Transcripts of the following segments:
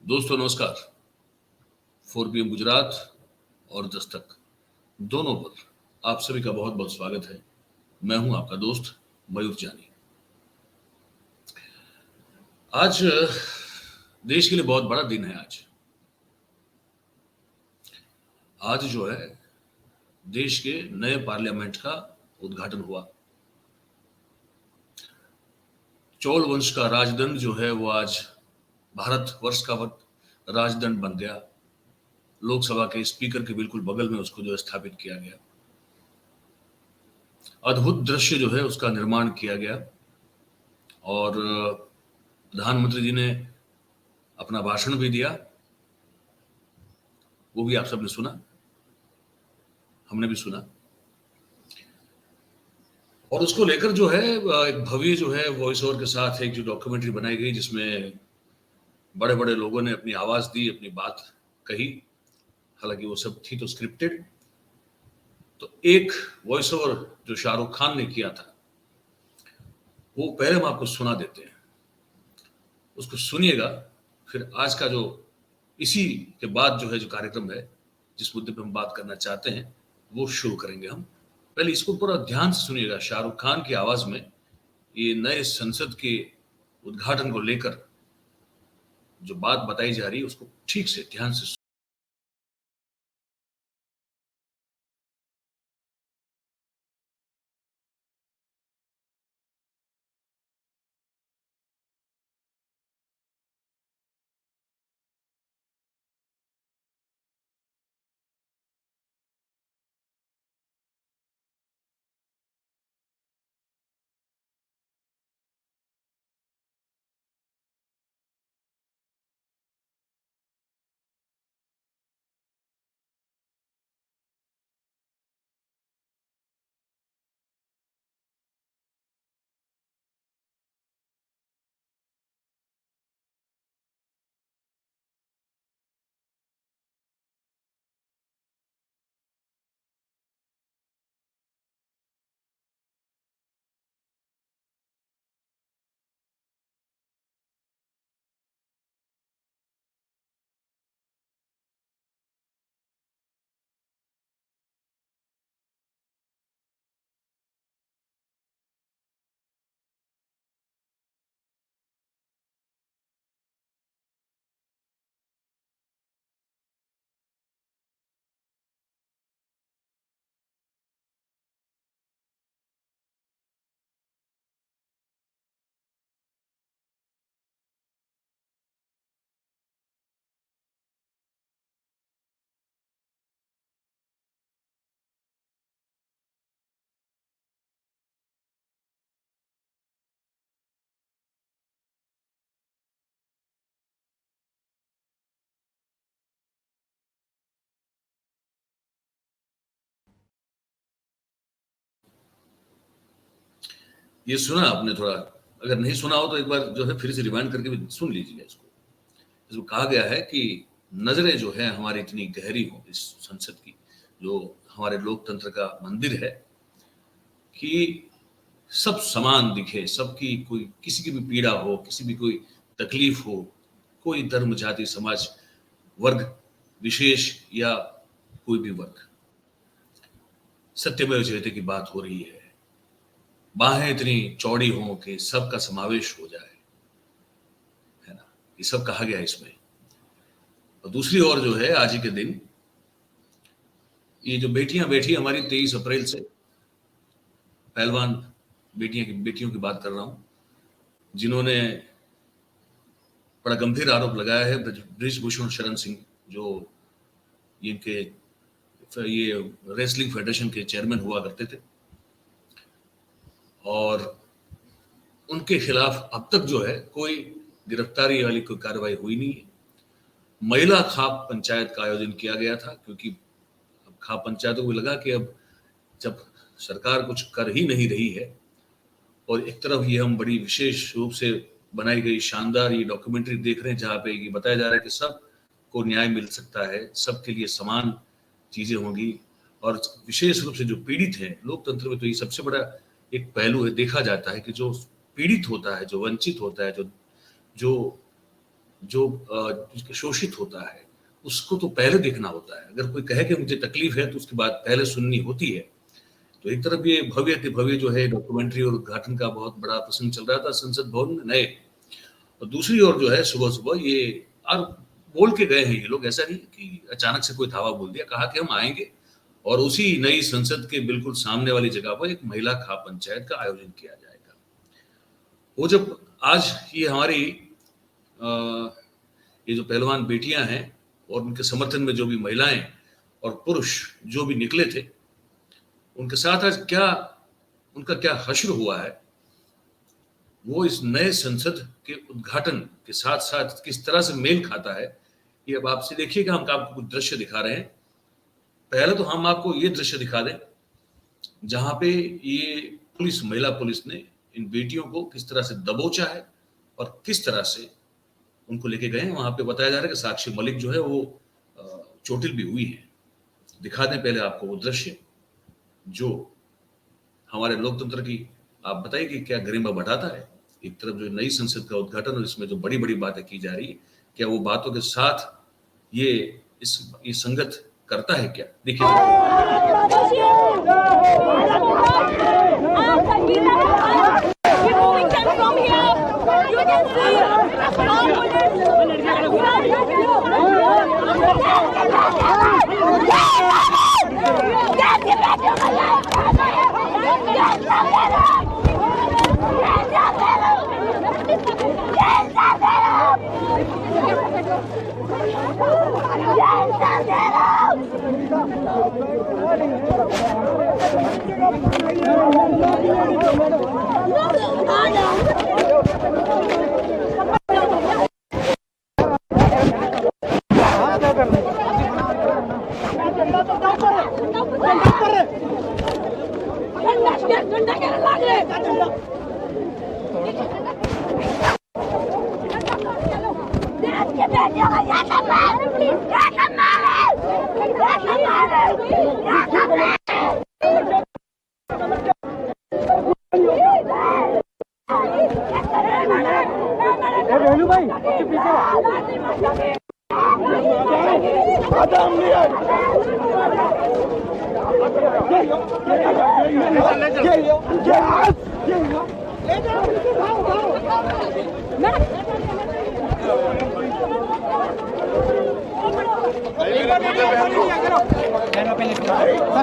दोस्तों नमस्कार। 4 PM गुजरात और दस्तक दोनों पर आप सभी का बहुत बहुत स्वागत है। मैं हूं आपका दोस्त मयूर जानी। आज देश के लिए बहुत बड़ा दिन है। आज जो है देश के नए पार्लियामेंट का उद्घाटन हुआ। चोल वंश का राजदंड जो है वो आज भारत वर्ष का राजदंड बन गया। लोकसभा के स्पीकर के बिल्कुल बगल में उसको जो है स्थापित किया गया। अद्भुत दृश्य जो है उसका निर्माण किया गया और प्रधानमंत्री जी ने अपना भाषण भी दिया। वो भी आप सबने सुना, हमने भी सुना। और उसको लेकर जो है एक भव्य जो है वॉइस ओवर के साथ एक जो डॉक्यूमेंट्री बनाई गई जिसमें बड़े बड़े लोगों ने अपनी आवाज दी, अपनी बात कही। हालांकि वो सब थी तो स्क्रिप्टेड। तो एक वॉइस ओवर जो शाहरुख खान ने किया था वो पहले हम आपको सुना देते हैं, उसको सुनिएगा। फिर आज का जो इसी के बाद जो है जो कार्यक्रम है, जिस मुद्दे पे हम बात करना चाहते हैं, वो शुरू करेंगे हम। पहले इसको पूरा ध्यान से सुनिएगा। शाहरुख खान की आवाज में ये नए संसद के उद्घाटन को लेकर जो बात बताई जा रही है उसको ठीक से ध्यान से ये सुना आपने थोड़ा? अगर नहीं सुना हो तो एक बार जो है फिर से रिवाइंड करके भी सुन लीजिए इसको। इसमें कहा गया है कि नजरें जो है हमारी इतनी गहरी हो इस संसद की, जो हमारे लोकतंत्र का मंदिर है, कि सब समान दिखे, सबकी कोई किसी की भी पीड़ा हो, किसी भी कोई तकलीफ हो, कोई धर्म जाति समाज वर्ग विशेष या कोई भी वर्ग, सत्यमेव जयते की बात हो रही है। बाहें इतनी चौड़ी हों कि सबका समावेश हो जाए, है ना? ये सब कहा गया इसमें। और दूसरी ओर जो है आज ही के दिन ये जो बेटियां बैठी हमारी 23 अप्रैल से, पहलवान बेटियों की बात कर रहा हूं, जिन्होंने बड़ा गंभीर आरोप लगाया है ब्रिजभूषण शरण सिंह, जो इनके ये रेसलिंग फेडरेशन के चेयरमैन हुआ करते थे, और उनके खिलाफ अब तक जो है कोई गिरफ्तारी वाली कोई कार्रवाई हुई नहीं है। महिला खाप पंचायत का आयोजन किया गया था, क्योंकि अब खाप पंचायतों को लगा कि अब जब सरकार कुछ कर ही नहीं रही है, और एक तरफ ये हम बड़ी विशेष रूप से बनाई गई शानदार ये डॉक्यूमेंट्री देख रहे हैं जहाँ पे ये बताया जा रहा है कि सबको न्याय मिल सकता है, सबके लिए समान चीजें होंगी, और विशेष रूप से जो पीड़ित हैं, लोकतंत्र में तो ये सबसे बड़ा एक पहलू है, देखा जाता है कि जो पीड़ित होता है, जो वंचित होता है, जो जो शोषित होता है उसको तो पहले देखना होता है। अगर कोई कहे कि मुझे तकलीफ है तो उसकी बात पहले सुननी होती है। तो एक तरफ ये भव्य जो है डॉक्यूमेंट्री और उद्घाटन का बहुत बड़ा प्रसंग चल रहा था संसद भवन में नए, और दूसरी ओर जो है सुबह सुबह ये और बोल के गए हैं ये लोग, ऐसा नहीं कि अचानक से कोई धावा बोल दिया, कहा कि हम आएंगे और उसी नई संसद के बिल्कुल सामने वाली जगह पर एक महिला खाप पंचायत का आयोजन किया जाएगा। वो जब आज ये हमारी ये जो पहलवान बेटियां हैं और उनके समर्थन में जो भी महिलाएं और पुरुष जो भी निकले थे, उनके साथ आज उनका क्या हश्र हुआ है, वो इस नए संसद के उद्घाटन के साथ साथ किस तरह से मेल खाता है, ये अब आपसे देखिएगा। हम आपको कुछ दृश्य दिखा रहे हैं। पहले तो हम आपको ये दृश्य दिखा दें जहां पे ये महिला पुलिस ने इन बेटियों को किस तरह से दबोचा है और किस तरह से उनको लेके गए। वहां पे बताया जा रहा है कि साक्षी मलिक जो है वो चोटिल भी हुई है। दिखा दें पहले आपको वो दृश्य जो हमारे लोकतंत्र की, आप बताइए कि क्या गरिमा बढ़ाता है। एक तरफ जो नई संसद का उद्घाटन और इसमें जो बड़ी बड़ी बातें की जा रही है, क्या वो बातों के साथ ये संगत करता है क्या? देखिए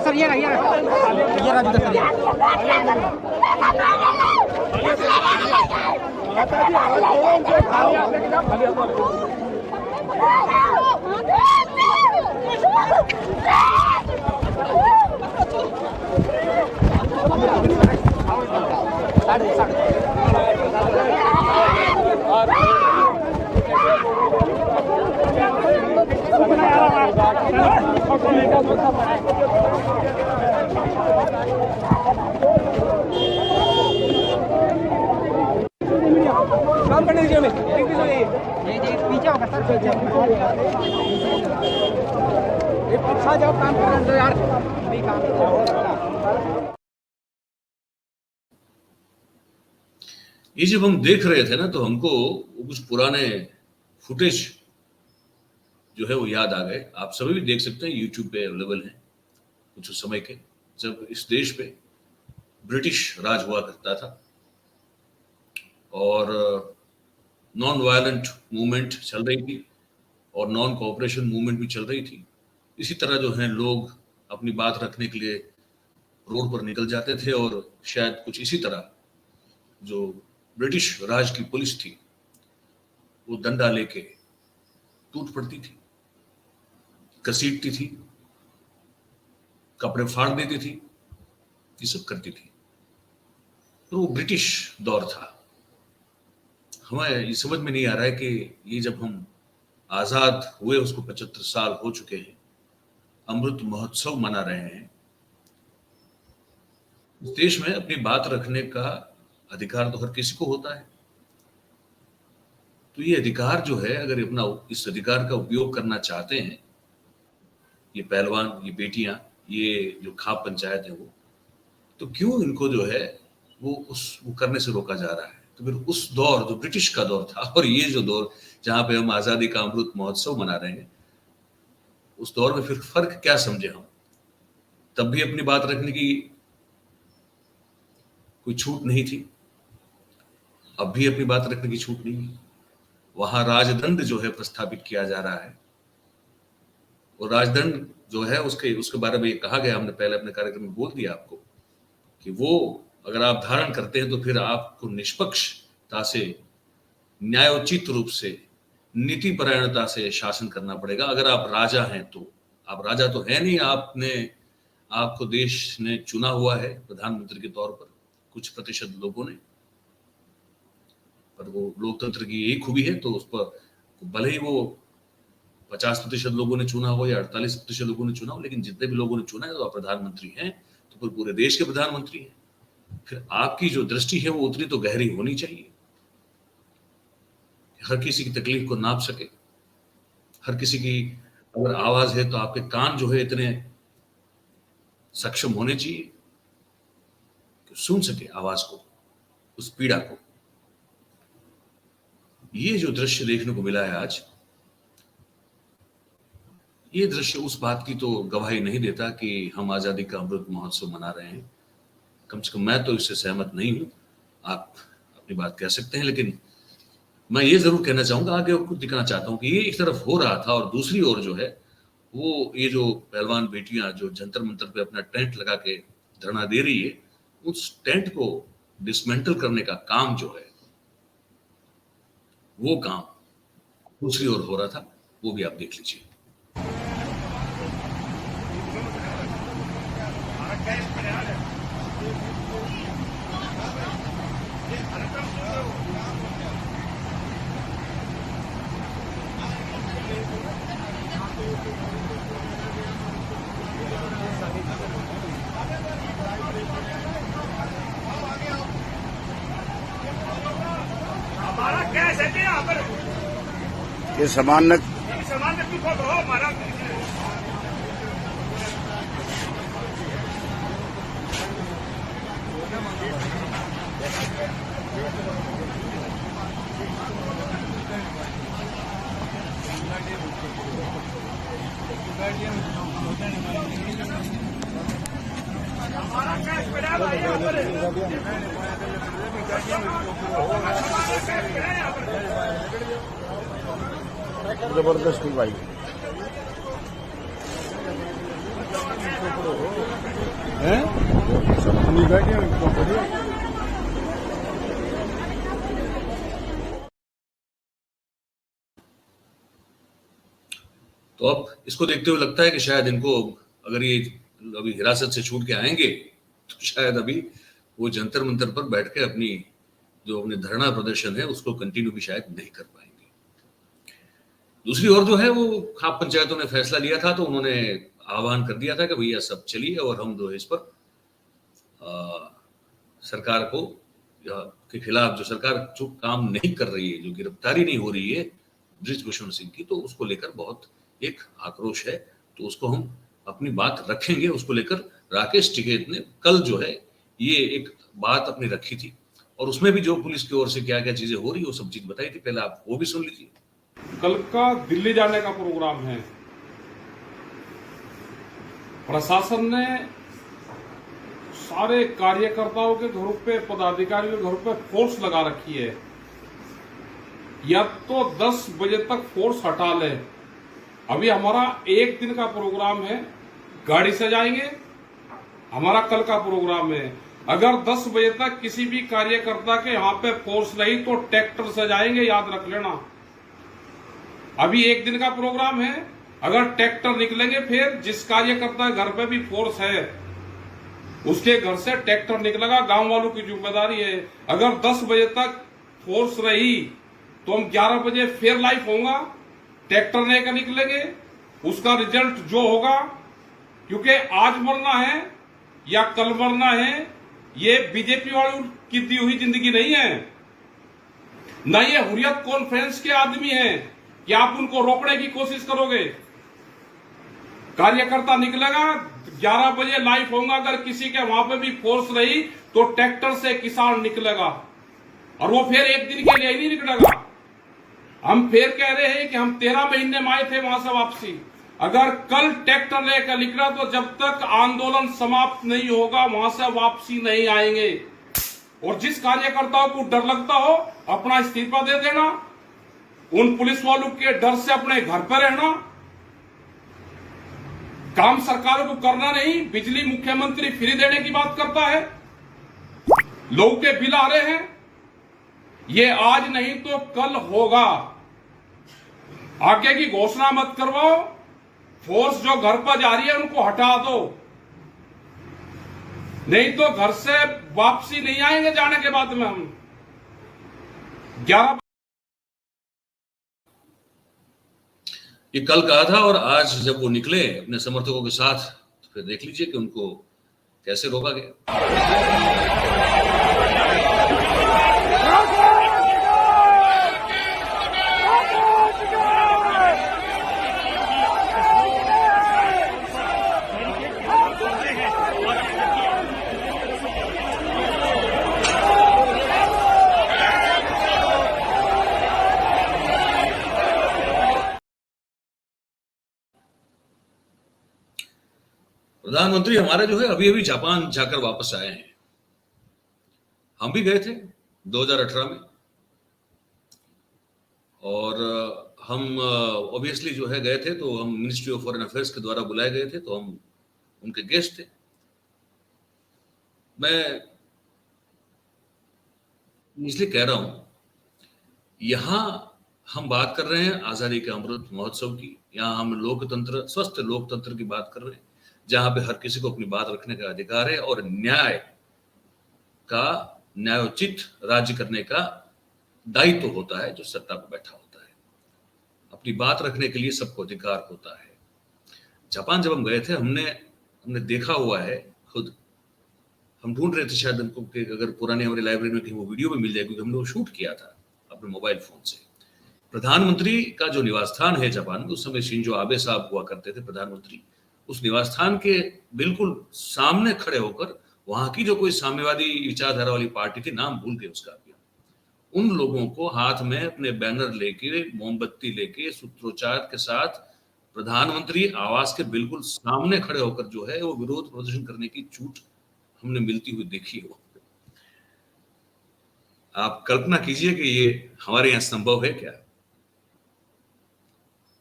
सर ये रहा काम करने दीजिए हमें। ये पीछे होगा सर, पीछे जाओ, काम करने दो यार। ये जब हम देख रहे थे ना तो हमको कुछ पुराने फुटेज जो है वो याद आ गए। आप सभी भी देख सकते हैं, यूट्यूब पे अवेलेबल हैं कुछ उस समय के, जब इस देश पे ब्रिटिश राज हुआ करता था और नॉन वायलेंट मूवमेंट चल रही थी और नॉन कोऑपरेशन मूवमेंट भी चल रही थी। इसी तरह जो है लोग अपनी बात रखने के लिए रोड पर निकल जाते थे और शायद कुछ इसी तरह जो ब्रिटिश राज की पुलिस थी वो डंडा लेके टूट पड़ती थी, घसीटती थी, कपड़े फाड़ देती थी, ये सब करती थी। तो वो ब्रिटिश दौर था। हमें ये समझ में नहीं आ रहा है कि ये जब हम आजाद हुए उसको 75 साल हो चुके हैं, अमृत महोत्सव मना रहे हैं। इस देश में अपनी बात रखने का अधिकार तो हर किसी को होता है। तो ये अधिकार जो है, अगर अपना इस अधिकार का उपयोग करना चाहते हैं ये पहलवान, ये बेटियां, ये जो खाप पंचायत है वो, तो क्यों इनको जो है वो करने से रोका जा रहा है? तो फिर उस दौर जो ब्रिटिश का दौर था और ये जो दौर जहां पे हम आजादी का अमृत महोत्सव मना रहे हैं, उस दौर में फिर फर्क क्या समझे हम? तब भी अपनी बात रखने की कोई छूट नहीं थी, अब भी अपनी बात रखने की छूट नहीं है। वहां राजदंड जो है प्रस्थापित किया जा रहा है, और राजदंड जो है उसके बारे में ये कहा गया, हमने पहले अपने कार्यक्रम में बोल दिया आपको कि वो अगर आप धारण करते हैं तो फिर आपको निष्पक्षता से, न्यायोचित रूप से, नीति परायणता से शासन करना पड़ेगा। अगर आप राजा हैं तो, आप राजा तो है नहीं, आपको देश ने चुना हुआ है प्रधानमंत्री के तौर पर कुछ प्रतिशत लोगों ने, पर वो लोकतंत्र की यही खूबी है। तो उस पर भले ही वो 50% लोगों ने चुना हो या 48% लोगों ने चुना हो, लेकिन जितने भी लोगों ने चुना है तो आप प्रधानमंत्री हैं, तो फिर पूरे देश के प्रधानमंत्री हैं। फिर आपकी जो दृष्टि है वो उतनी तो गहरी होनी चाहिए, हर किसी की तकलीफ को नाप सके, हर किसी की अगर आवाज है तो आपके कान जो है इतने सक्षम होने चाहिए कि सुन सके आवाज को, उस पीड़ा को। ये जो दृश्य देखने को मिला है आज, ये दृश्य उस बात की तो गवाही नहीं देता कि हम आजादी का अमृत महोत्सव मना रहे हैं। कम से कम मैं तो इससे सहमत नहीं हूं। आप अपनी बात कह सकते हैं, लेकिन मैं ये जरूर कहना चाहूंगा, आगे और कुछ दिखाना चाहता हूं कि ये एक तरफ हो रहा था और दूसरी ओर जो है वो ये जो पहलवान बेटियां जो जंतर मंतर पे अपना टेंट लगा के धरना दे रही है, उस टेंट को डिसमेंटल करने का काम जो है, वो काम दूसरी ओर हो रहा था। वो भी आप देख लीजिए। हमारा कैश है क्या यहाँ पर? ये सामान की फोटो हो हमारा। हमारा कैश पड़ा है यहाँ पर। जबरदस्ती भाई तो अब इसको देखते हुए लगता है कि शायद इनको, अगर ये अभी हिरासत से छूट के आएंगे तो शायद अभी वो जंतर मंतर पर बैठ के अपने धरना प्रदर्शन है उसको कंटिन्यू भी शायद नहीं कर पाएंगे। दूसरी ओर जो है वो खाप पंचायतों ने फैसला लिया था, तो उन्होंने आह्वान कर दिया था कि भैया सब चलिए और हम जो है इस पर सरकार को के खिलाफ, जो सरकार जो काम नहीं कर रही है, जो गिरफ्तारी नहीं हो रही है बृजभूषण सिंह की, तो उसको लेकर बहुत एक आक्रोश है। तो उसको हम अपनी बात रखेंगे। उसको लेकर राकेश टिकैत ने कल जो है ये एक बात अपनी रखी थी, और उसमें भी जो पुलिस की ओर से क्या क्या चीजें हो रही है वो सब चीज बताई थी। पहले आप वो भी सुन लीजिए। कल का दिल्ली जाने का प्रोग्राम है। प्रशासन ने सारे कार्यकर्ताओं के घरों पे, पदाधिकारियों के घरों पे फोर्स लगा रखी है। या तो 10 बजे तक फोर्स हटा ले। अभी हमारा एक दिन का प्रोग्राम है, गाड़ी से जाएंगे। हमारा कल का प्रोग्राम है। अगर 10 बजे तक किसी भी कार्यकर्ता के यहाँ पे फोर्स रही तो ट्रैक्टर से जाएंगे, याद रख लेना। अभी एक दिन का प्रोग्राम है। अगर ट्रैक्टर निकलेंगे, फिर जिस कार्यकर्ता के घर पे भी फोर्स है उसके घर से ट्रैक्टर निकलेगा, गांव वालों की जिम्मेदारी है। अगर 10 बजे तक फोर्स रही तो हम 11 बजे फिर लाइव होगा, ट्रैक्टर लेकर निकलेंगे। उसका रिजल्ट जो होगा, क्योंकि आज मरना है या कल मरना है, ये बीजेपी वालों की दी हुई जिंदगी नहीं है, न ये हुर्रियत कॉन्फ्रेंस के आदमी हैं कि आप उनको रोकने की कोशिश करोगे। कार्यकर्ता निकलेगा, 11 बजे लाइव होगा। अगर किसी के वहां पे भी फोर्स रही तो ट्रैक्टर से किसान निकलेगा। और वो फिर एक दिन के लिए नहीं निकलेगा। हम फिर कह रहे हैं कि हम 13 महीने में आए थे वहां से वापसी। अगर कल ट्रैक्टर लेकर निकला तो जब तक आंदोलन समाप्त नहीं होगा वहां से वापसी नहीं आएंगे। और जिस कार्यकर्ताओं को डर लगता हो अपना इस्तीफा दे देना, उन पुलिस वालों के डर से अपने घर पर रहना। काम सरकारों को करना नहीं, बिजली मुख्यमंत्री फ्री देने की बात करता है, लोगों के बिल आ रहे हैं। ये आज नहीं तो कल होगा। आगे की घोषणा मत करवाओ, फोर्स जो घर पर जा रही है उनको हटा दो, नहीं तो घर से वापसी नहीं आएंगे जाने के बाद में। हम 11 ये कल कहा था और आज जब वो निकले अपने समर्थकों के साथ तो फिर देख लीजिए कि उनको कैसे रोका गया। प्रधानमंत्री हमारे जो है अभी अभी जापान जाकर वापस आए हैं। हम भी गए थे 2018 में और हम ऑब्वियसली जो है गए थे तो हम मिनिस्ट्री ऑफ फॉरेन अफेयर्स के द्वारा बुलाए गए थे, तो हम उनके गेस्ट थे। मैं इसलिए कह रहा हूं, यहां हम बात कर रहे हैं आजादी के अमृत महोत्सव की, यहां हम लोकतंत्र, स्वस्थ लोकतंत्र की बात कर रहे हैं, जहां पे हर किसी को अपनी बात रखने का अधिकार है और न्यायोचित राज्य करने का दायित्व होता है जो सत्ता पर बैठा होता है। अपनी बात रखने के लिए सबको अधिकार होता है। जापान जब हम गए थे हमने देखा हुआ है खुद। हम ढूंढ रहे थे शायद हमको कि अगर पुरानी हमारी लाइब्रेरी में कहीं वो वीडियो भी मिल जाए, क्योंकि हमने वो शूट किया था अपने मोबाइल फोन से। प्रधानमंत्री का जो निवास स्थान है जापान में, उस समय शिंजो आबे साहब हुआ करते थे प्रधानमंत्री। उस निवास स्थान के बिल्कुल सामने खड़े होकर वहां की जो कोई साम्यवादी विचारधारा वाली पार्टी थी, नाम भूल गए उसका, उन लोगों को हाथ में अपने बैनर लेके, मोमबत्ती लेके, सूत्रोच्चार के साथ प्रधानमंत्री आवास के बिल्कुल सामने खड़े होकर जो है वो विरोध प्रदर्शन करने की छूट हमने मिलती हुई देखी है। आप कल्पना कीजिए कि ये हमारे यहां संभव है क्या?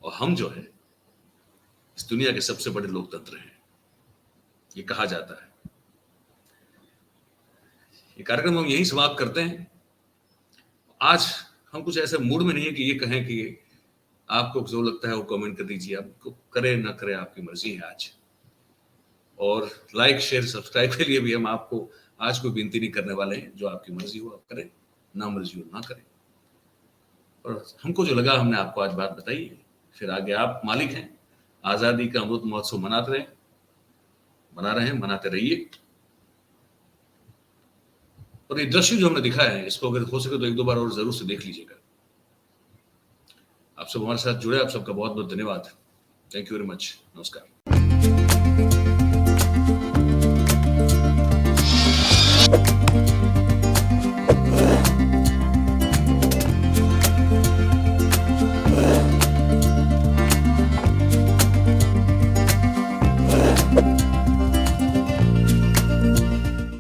और हम जो है इस दुनिया के सबसे बड़े लोकतंत्र हैं, ये कहा जाता है। ये कार्यक्रम हम यहीं समाप्त करते हैं। आज हम कुछ ऐसे मूड में नहीं है कि ये कहें कि आपको जो लगता है वो कमेंट कर दीजिए, आपको करे ना करे आपकी मर्जी है आज। और लाइक शेयर सब्सक्राइब के लिए भी हम आपको आज कोई विनती नहीं करने वाले हैं। जो आपकी मर्जी हो आप करें, ना मर्जी हो ना करें। और हमको जो लगा हमने आपको आज बात बताई है। फिर आगे आप मालिक हैं। आजादी का अमृत महोत्सव मना रहे हैं, मनाते रहिए। और ये दृश्य जो हमने दिखाया है, इसको अगर हो सके तो 1-2 बार और जरूर से देख लीजिएगा। आप सब हमारे साथ जुड़े, आप सबका बहुत बहुत धन्यवाद। Thank you very much. नमस्कार।